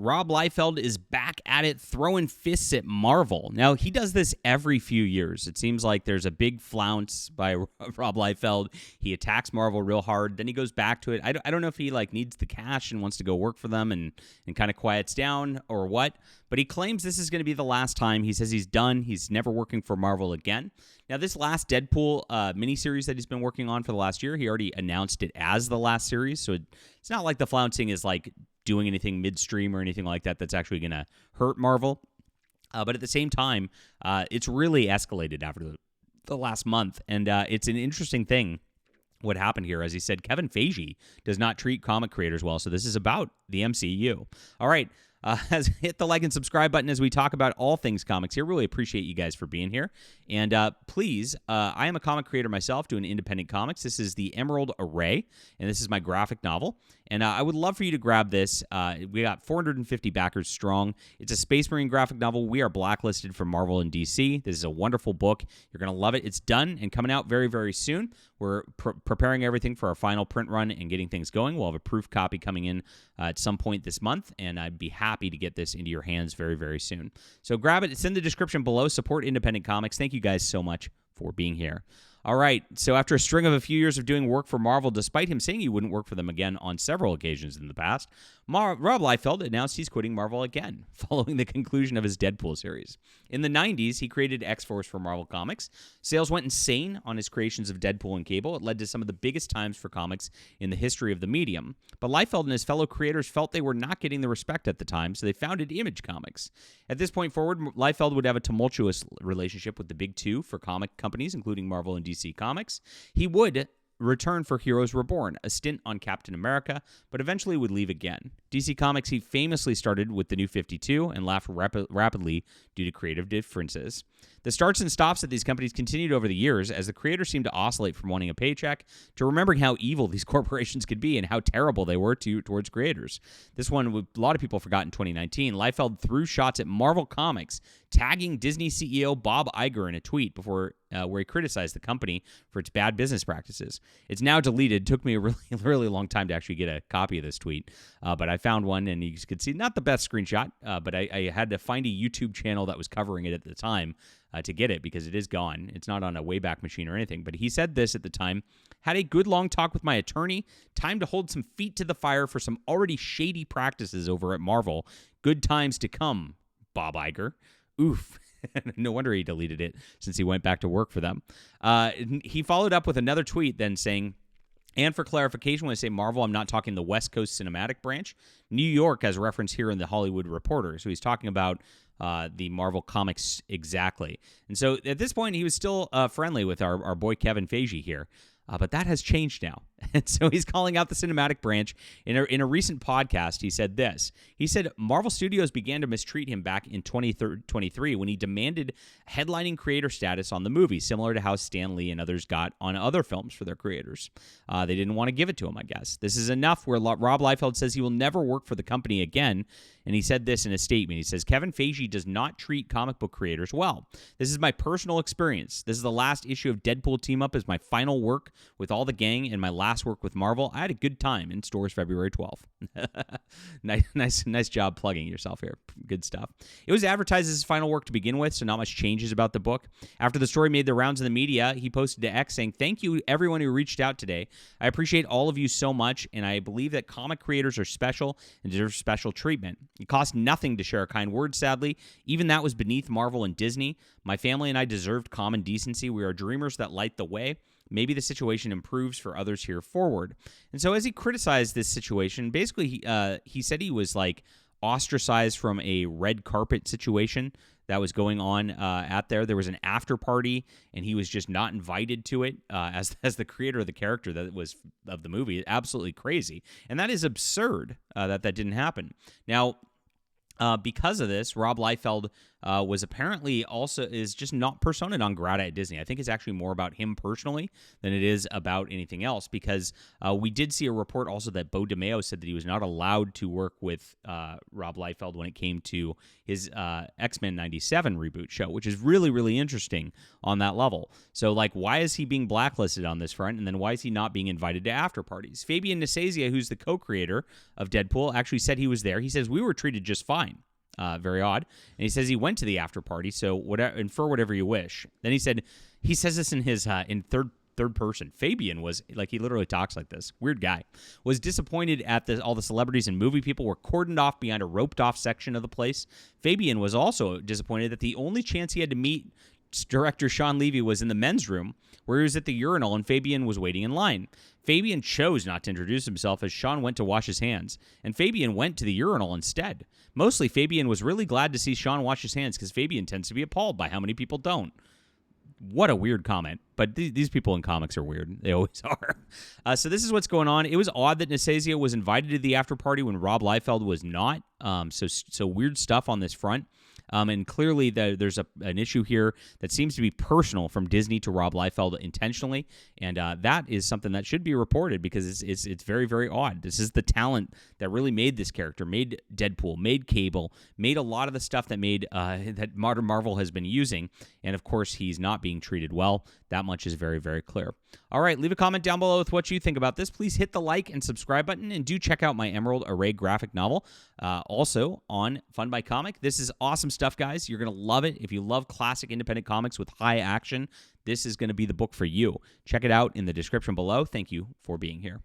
Rob Liefeld is back at it, throwing fists at Marvel. Now, he does this every few years. It seems like there's a big flounce by Rob Liefeld. He attacks Marvel real hard, then he goes back to it. I don't know if he needs the cash and wants to go work for them and kind of quiets down or what, but he claims this is going to be the last time. He says he's done. He's never working for Marvel again. Now, this last Deadpool miniseries that he's been working on for the last year, he already announced it as the last series, so it's not like the flouncing is doing anything midstream or anything like that that's actually going to hurt Marvel. But at the same time, it's really escalated after the last month, and it's an interesting thing what happened here. As he said, Kevin Feige does not treat comic creators well, so this is about the MCU. All right. Hit the like and subscribe button as we talk about all things comics here. Really appreciate you guys for being here. And please, I am a comic creator myself doing independent comics. This is the Emerald Array, and this is my graphic novel. And I would love for you to grab this. We got 450 backers strong. It's a Space Marine graphic novel. We are blacklisted from Marvel and DC. This is a wonderful book. You're going to love it. It's done and coming out very, very soon. We're preparing everything for our final print run and getting things going. We'll have a proof copy coming in at some point this month, and I'd be happy to get this into your hands very, very soon. So grab it. It's in the description below. Support independent comics. Thank you guys so much for being here. All right, so after a string of a few years of doing work for Marvel, despite him saying he wouldn't work for them again on several occasions in the past, Rob Liefeld announced he's quitting Marvel again, following the conclusion of his Deadpool series. In the 90s, he created X-Force for Marvel Comics. Sales went insane on his creations of Deadpool and Cable. It led to some of the biggest times for comics in the history of the medium. But Liefeld and his fellow creators felt they were not getting the respect at the time, so they founded Image Comics. At this point forward, Liefeld would have a tumultuous relationship with the big two for comic companies, including Marvel and DC Comics. He would return for Heroes Reborn, a stint on Captain America, but eventually would leave again. DC Comics, he famously started with the New 52 and left rapidly due to creative differences. The starts and stops at these companies continued over the years as the creators seemed to oscillate from wanting a paycheck to remembering how evil these corporations could be and how terrible they were towards creators. This one, a lot of people forgot in 2019. Liefeld threw shots at Marvel Comics, tagging Disney CEO Bob Iger in a tweet before where he criticized the company for its bad business practices. It's now deleted. It took me a really, really long time to actually get a copy of this tweet, but I found one, and you could see not the best screenshot, but I had to find a YouTube channel that was covering it at the time to get it because it is gone. It's not on a Wayback Machine or anything, but he said this at the time: had a good long talk with my attorney. Time to hold some feet to the fire for some already shady practices over at Marvel. Good times to come, Bob Iger. Oof. No wonder he deleted it since he went back to work for them. He followed up with another tweet then saying, and for clarification, when I say Marvel, I'm not talking the West Coast Cinematic Branch. New York as referenced here in the Hollywood Reporter. So he's talking about the Marvel Comics exactly. And so at this point, he was still friendly with our boy Kevin Feige here. But that has changed now. And so he's calling out the cinematic branch. In a recent podcast, he said this. He said Marvel Studios began to mistreat him back in 2023 when he demanded headlining creator status on the movie, similar to how Stan Lee and others got on other films for their creators. They didn't want to give it to him, I guess. This is enough where Rob Liefeld says he will never work for the company again. And he said this in a statement. He says, Kevin Feige does not treat comic book creators well. This is my personal experience. This is the last issue of Deadpool Team Up as my final work with all the gang and my last work with Marvel. I had a good time in stores February 12th. Nice job plugging yourself here. Good stuff. It was advertised as his final work to begin with, so not much changes about the book. After the story made the rounds in the media, he posted to X saying, thank you everyone who reached out today. I appreciate all of you so much, and I believe that comic creators are special and deserve special treatment. It cost nothing to share a kind word, sadly. Even that was beneath Marvel and Disney. My family and I deserved common decency. We are dreamers that light the way. Maybe the situation improves for others here forward. And so as he criticized this situation, basically he said he was ostracized from a red carpet situation that was going on at there. There was an after party, and he was just not invited to it as the creator of the character that was of the movie. Absolutely crazy. And that is absurd that didn't happen. Now, Because of this, Rob Liefeld was apparently also is just not persona non grata at Disney. I think it's actually more about him personally than it is about anything else. Because we did see a report also that Bo DeMeo said that he was not allowed to work with Rob Liefeld when it came to his X-Men '97 reboot show, which is really, really interesting on that level. So, like, why is he being blacklisted on this front, and then why is he not being invited to after parties? Fabian Nicieza, who's the co-creator of Deadpool, actually said he was there. He says, we were treated just fine. Very odd. And he says he went to the after party, so infer whatever you wish. Then he says this in his in third person. Fabian was, like, he literally talks like this. Weird guy. Was disappointed at all the celebrities and movie people were cordoned off behind a roped off section of the place. Fabian was also disappointed that the only chance he had to meet director Sean Levy was in the men's room, where he was at the urinal and Fabian was waiting in line. Fabian chose not to introduce himself as Sean went to wash his hands, and Fabian went to the urinal instead. Mostly, Fabian was really glad to see Sean wash his hands because Fabian tends to be appalled by how many people don't. What a weird comment, but these people in comics are weird. They always are. So this is what's going on. It was odd that Nicieza was invited to the after party when Rob Liefeld was not. So weird stuff on this front. And clearly there's an issue here that seems to be personal from Disney to Rob Liefeld intentionally, and that is something that should be reported because it's very, very odd. This is the talent that really made this character, made Deadpool, made Cable, made a lot of the stuff that made that modern Marvel has been using, and of course he's not being treated well. That much is very, very clear. All right, leave a comment down below with what you think about this. Please hit the like and subscribe button, and do check out my Emerald Array graphic novel, also on Fun by Comic. This is awesome stuff, guys. You're going to love it. If you love classic independent comics with high action, this is going to be the book for you. Check it out in the description below. Thank you for being here.